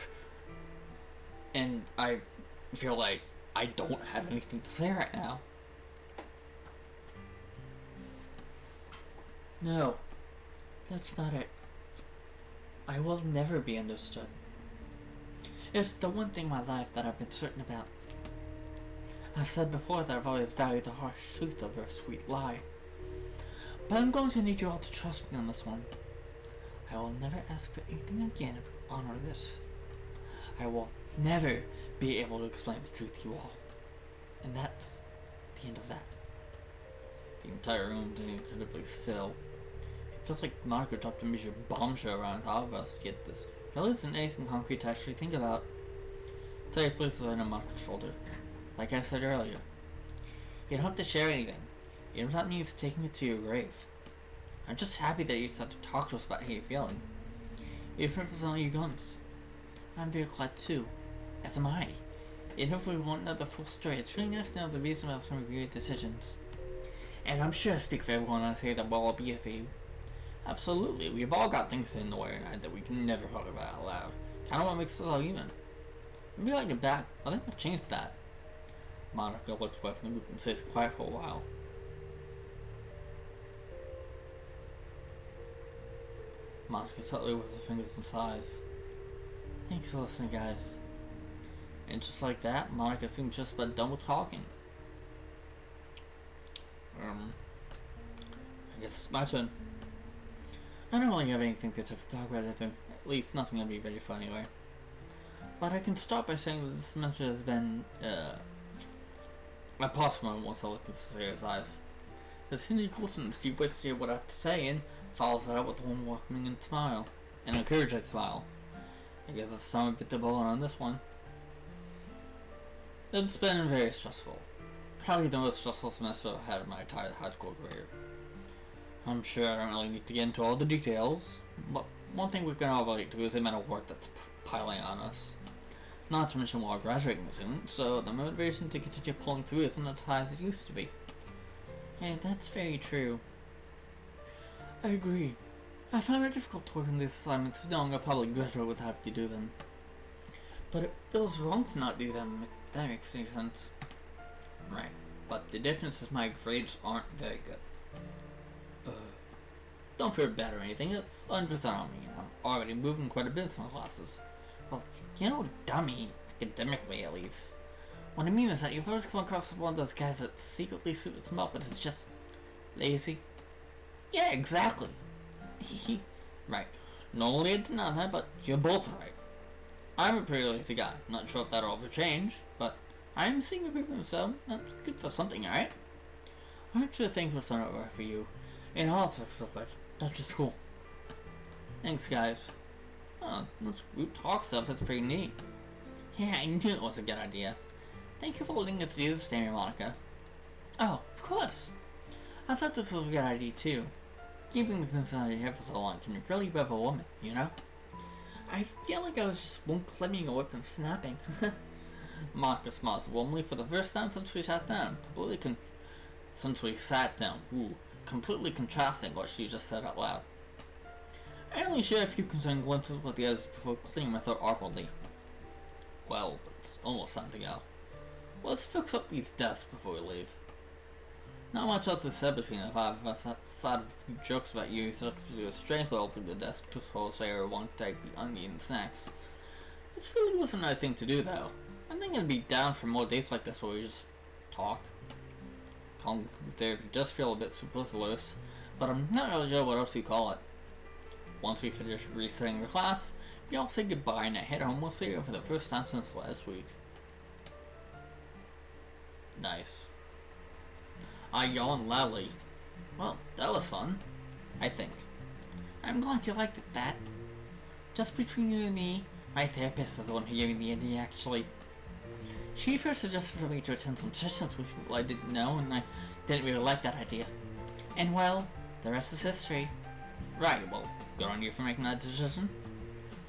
And I feel like I don't have anything to say right now. No, that's not it. I will never be understood. It's the one thing in my life that I've been certain about. I've said before that I've always valued the harsh truth over a sweet lie. But I'm going to need you all to trust me on this one. I will never ask for anything again if you honor this. I will never be able to explain the truth to you all. And that's the end of that. The entire room is incredibly still. It feels like Margaret dropped a major bombshell around all of us, yet this really isn't anything concrete to actually think about. Terry places her on Margaret's shoulder. Like I said earlier, you don't have to share anything. You don't have to mean taking it to your grave. I'm just happy that you decided to talk to us about how you're feeling. Even if it's only your guns. I'm very glad too. As am I. And hopefully we won't know the full story. It's really nice to know the reason why some of your decisions. And I'm sure I speak for everyone when I say that we'll all be here for you. Absolutely, we've all got things in the way tonight that we can never talk about out loud. Kinda what makes us all human. Maybe like it back. I think we'll change that. Monica looks away from the group and stays quiet for a while. Monica subtly with her fingers and sighs. Thanks for listening, guys. And just like that, Monica seemed just about done with talking. I guess it's my turn. I don't really have anything good to talk about, anything. At least nothing that'd be very fun anyway. But I can start by saying that this semester has been, a possible moment once I look into Sarah's eyes. As Cindy Coulson, she waits to hear what I have to say and follows that up with a warm welcoming and smile. An encouraging smile. I guess it's time to bit the bullet on this one. It's been very stressful. Probably the most stressful semester I've had in my entire high school career. I'm sure I don't really need to get into all the details, but one thing we can all relate to is the amount of work that's piling on us. Not to mention we're graduating soon, so the motivation to continue pulling through isn't as high as it used to be. And that's very true. I agree. I find it difficult to work on these assignments knowing I'll probably graduate without having to do them. But it feels wrong to not do them, if that makes any sense. Right, but the difference is my grades aren't very good. Don't feel bad or anything, it's 100% on me. I'm already moving quite a bit in some classes. Well, you know, dummy, academically at least. What I mean is that you've always come across as one of those guys that secretly suits them up, but it's just lazy. Yeah, exactly. Right. Normally I deny that, but you're both right. I'm a pretty lazy guy. Not sure if that'll ever change, but I'm seeing improvement, so that's good for something, right? I'm sure things will turn out right for you in all aspects of life, not just school. Thanks, guys. Oh, this group talk stuff, that's pretty neat. Yeah, I knew it was a good idea. Thank you for letting us do this, Sammy Monica. Oh, of course. I thought this was a good idea too. Keeping the things out of your head for so long can really rev a woman, you know? I feel like I was just one clipping away from snapping. Monica smiles warmly for the first time since we sat down. Completely contrasting what she just said out loud. I only share a few concerned glances with the others before clearing my throat awkwardly. Well, it's almost time to go. Let's fix up these desks before we leave. Not much else is said between the five of us outside of a few jokes about you stuck to a strange level through the desk to told Sarah won't take the uneaten snacks. This really wasn't a thing to do though. I think I'd be down for more dates like this where we just talk. Calling therapy does feel a bit superfluous, but I'm not really sure what else you call it. Once we finish resetting the class, we all say goodbye and I head home with Sarah for the first time since last week. Nice. I yawned loudly. Well, that was fun. I think. I'm glad you liked it, that. Just between you and me, my therapist is the one who gave me the idea, actually. She first suggested for me to attend some sessions with people I didn't know, and I didn't really like that idea. And well, the rest is history. Right, well, good on you for making that decision.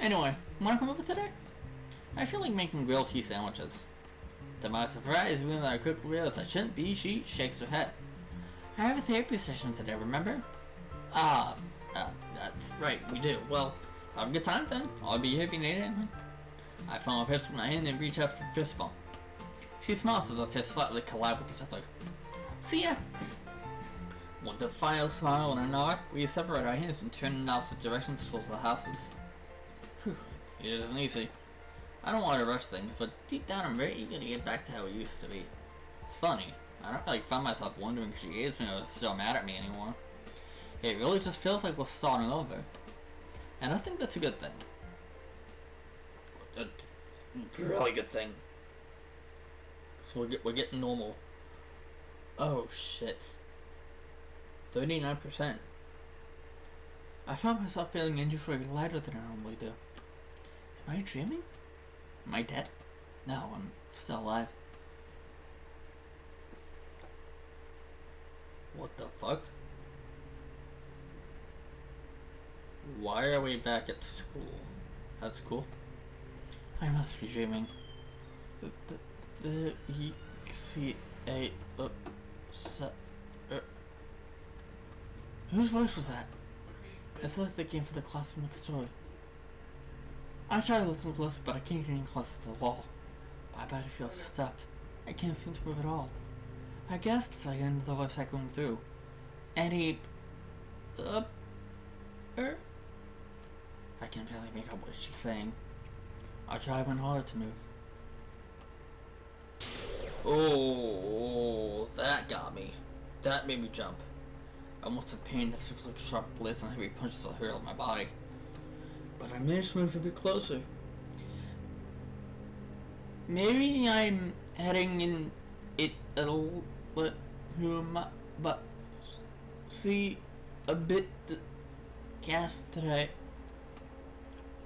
Anyway, wanna come over today? I feel like making grilled cheese sandwiches. To my surprise, even though I quickly realized I shouldn't be, she shakes her head. I have a therapy session today, remember? That's right, we do. Well, have a good time then. I'll be here if you need anything. I found a fist with my hand and reach out for a fist bump. She smiles as the fists slightly collide with each other. See ya! With a final smile and a nod, we separate our hands and turn in opposite directions towards the houses. Whew, it isn't easy. I don't want to rush things, but deep down I'm very eager to get back to how it used to be. It's funny, I don't really find myself wondering if she is still mad at me anymore. It really just feels like we're starting over. And I think that's a good thing. A really good thing. So we're getting normal. Oh shit. 39%. I found myself feeling unusually lighter than I normally do. Am I dreaming? Am I dead? No, I'm still alive. What the fuck? Why are we back at school? That's cool. I must be dreaming. Whose voice was that? It's like they came from the classroom next door. I try to listen closely, but I can't get any closer to the wall. My body feels stuck. I can't seem to move at all. I gasped as I ended the voice echoing through. Eddie... I can barely make out what she's saying. I try one hard to move. Oh, that got me. That made me jump. I almost had pain that feels like sharp blades and heavy punches that hurled my body. But I managed to move a bit closer. Maybe I'm heading in it a little bit, but see, a bit gas today.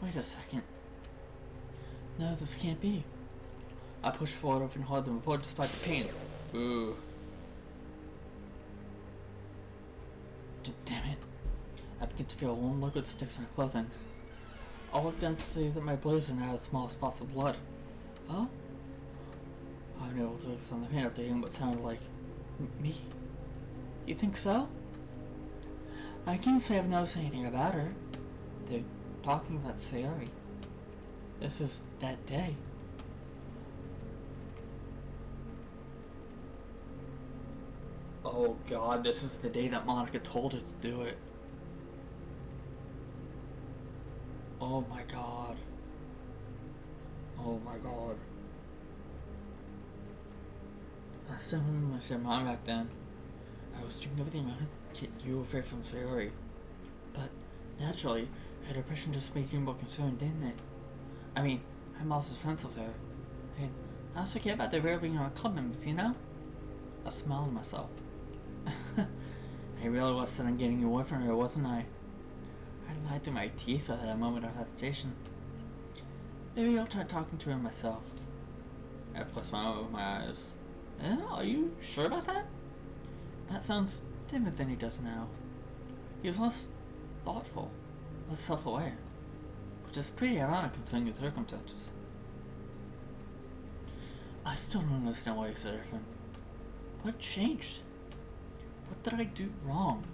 Wait a second. No, this can't be. I pushed forward even harder than before despite the pain. Ooh. Damn it. I begin to feel a warm liquid stick to my clothing. I look down to see that my blazer now has small spots of blood. Oh? I've been able to focus on the pain after hearing what sounded like me. You think so? I can't say I've noticed anything about her. They're talking about Sayori. This is that day. Oh god, this is the day that Monica told her to do it. Oh my god. Oh my god. I still remember my mom back then. I was doing everything I could to get you away from Sayori. But, naturally, her depression just made you more concerned, didn't it? I mean, I'm also friends with her. And I also care about the rare being our club members, you know? I smiled to myself. I really was set on getting you away from her, wasn't I? I lied through my teeth at that moment of hesitation. Maybe I'll try talking to her myself. I pressed my arm over my eyes. Are you sure about that? That sounds different than he does now. He's less thoughtful, less self-aware, which is pretty ironic considering the circumstances. I still don't understand why he's so different. What changed? What did I do wrong?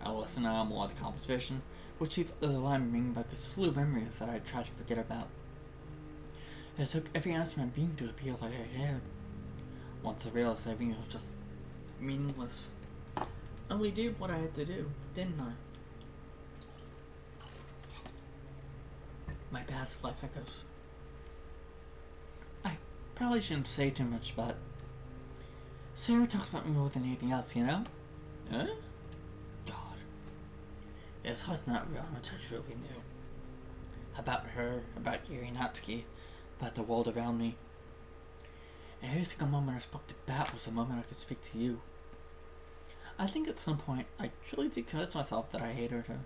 I listened to more of the conversation, which he the line bringing back a slew of memories that I tried to forget about. It took every ounce of my being to appear like I cared. Once I realized everything was just meaningless. I only did what I had to do, didn't I? My past life echoes. I probably shouldn't say too much, but Sarah talks about me more than anything else, you know? Huh? God. It's hard not real how much I truly knew. About her, about Yuri Natsuki, about the world around me. And every single moment I spoke to Bat was a moment I could speak to you. I think at some point I truly did convince myself that I hated her.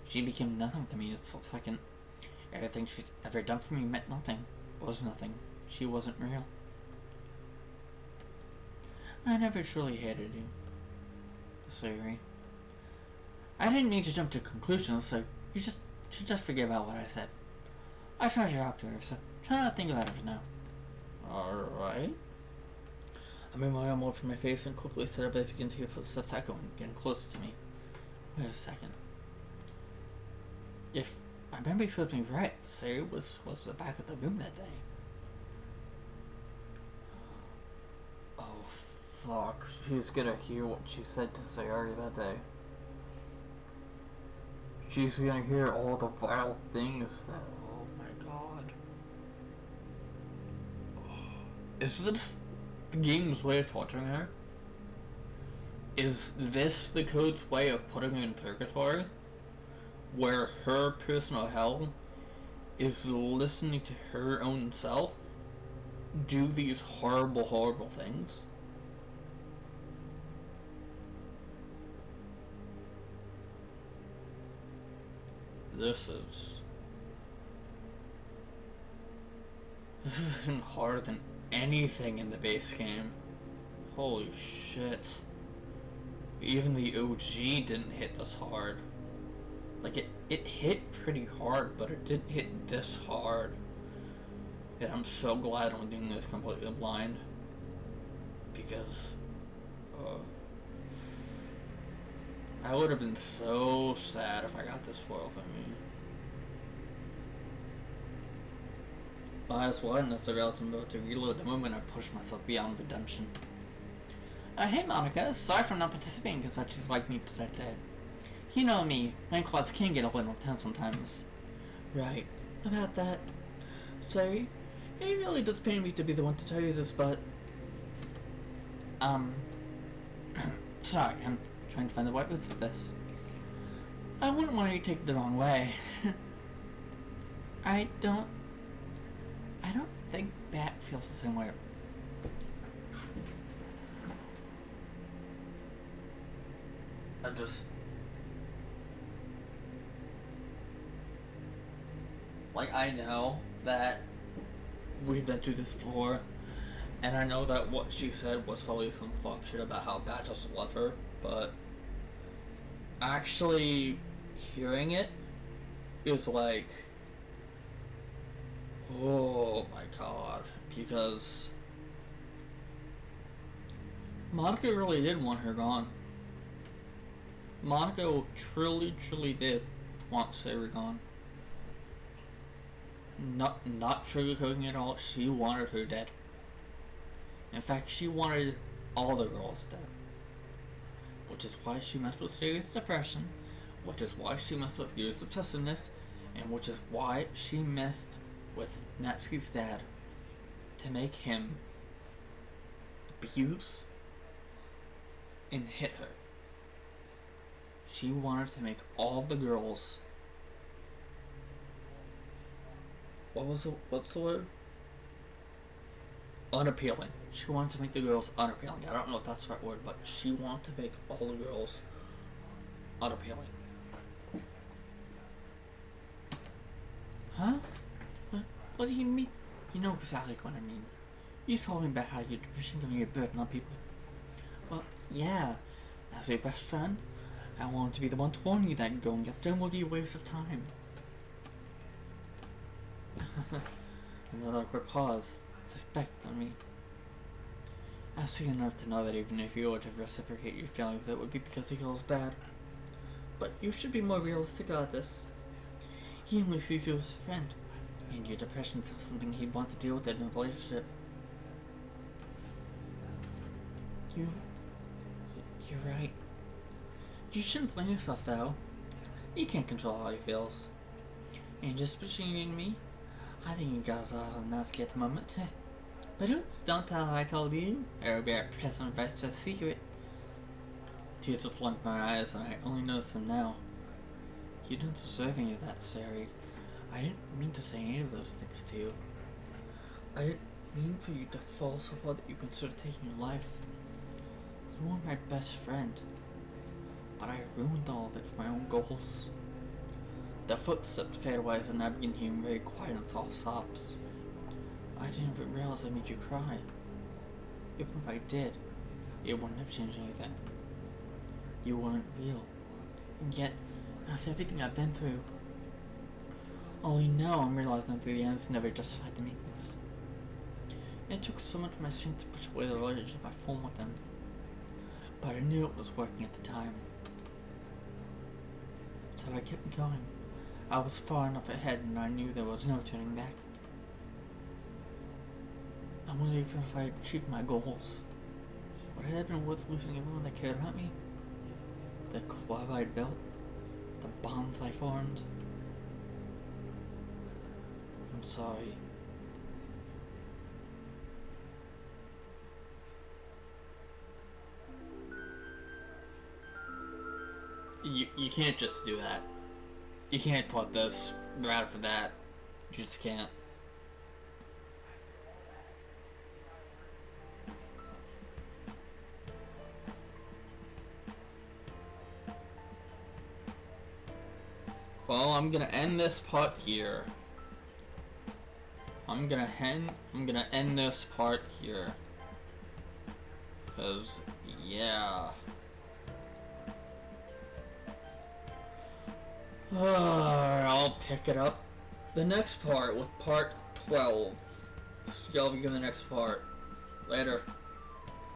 She became nothing to me in a split second. Everything she'd ever done for me meant nothing, was nothing. She wasn't real. I never truly hated you. Sorry. I didn't mean to jump to conclusions, so you should just forget about what I said. I tried to talk to her, so try not to think about it for now. Alright. I moved my arm over my face and quickly set up as you can hear footsteps echoing, getting closer to me. Wait a second. If my memory serves me right, Sarah was the back of the room that day. Oh, fuck. She's gonna hear what she said to Sayori that day. She's gonna hear all the vile things that... Oh my god. Is this the game's way of torturing her? Is this the code's way of putting her in purgatory? Where her personal hell is listening to her own self do these horrible, horrible things? This is even harder than anything in the base game. Holy shit. Even the OG didn't hit this hard. Like, it hit pretty hard, but it didn't hit this hard. And I'm so glad I'm doing this completely blind. Because, I would have been so sad if I got this spoiled for me. My eyes widened as I realized I'm about to reload the moment I pushed myself beyond redemption. Hey Monica, sorry for not participating as much as you'd like me to that day. You know me, my quads can get a little tense sometimes. Right, about that. Sorry, It really does pain me to be the one to tell you this, but sorry, I'm trying to find the right words for this. I wouldn't want you to take it the wrong way. I don't think Bat feels the same way. I know that we've been through this before, and I know that what she said was probably some fuck shit about how Bat doesn't love her, but actually hearing it is like, oh my god, because Monica really did want her gone. Monica truly did want Sarah gone. Not sugarcoating it all, she wanted her dead. In fact, she wanted all the girls dead. Which is why she messed with serious depression, which is why she messed with years of obsessiveness, and which is why she messed with Natsuki's dad to make him abuse and hit her. She wanted to make all the girls, what's the word? Unappealing. She wanted to make the girls unappealing. I don't know if that's the right word, but she wanted to make all the girls unappealing. Huh? What do you mean? You know exactly what I mean. You told me about how your depression can be a burden on people. Well, yeah. As your best friend, I wanted to be the one to warn you that going after them will be a waste of time. Another awkward pause. Suspect on me. I was thinking enough to know that even if you were to reciprocate your feelings, it would be because he feels bad. But you should be more realistic about this. He only sees you as a friend, and your depression is something he'd want to deal with in a relationship. You're right. You shouldn't blame yourself, though. You can't control how he feels. And just between you and me, I think you guys are on Natsuki at the moment. But oops, don't tell her I told you, or it'll be our present vice versa secret. Tears will flood my eyes, and I only notice them now. You didn't deserve any of that, Sari. I didn't mean to say any of those things to you. I didn't mean for you to fall so far that you consider taking your life. You were my best friend. But I ruined all of it for my own goals. The footsteps fade away and I begin hearing very quiet and soft sobs. I didn't even realize I made you cry. Even if I did, it wouldn't have changed anything. You weren't real. And yet, after everything I've been through, only now I'm realizing that the ends never justified the means. It took so much of my strength to push away the relationship I formed with them. But I knew it was working at the time. So I kept going. I was far enough ahead and I knew there was no turning back. I wondered if I had achieved my goals. Would it have been worth losing everyone that cared about me? The club I'd built? The bonds I formed? I'm sorry. You can't just do that. You can't put this right for that. You just can't. Well, I'm gonna end this part here. I'm gonna end this part here. Cause yeah. I'll pick it up the next part with part 12. So y'all begin the next part. Later.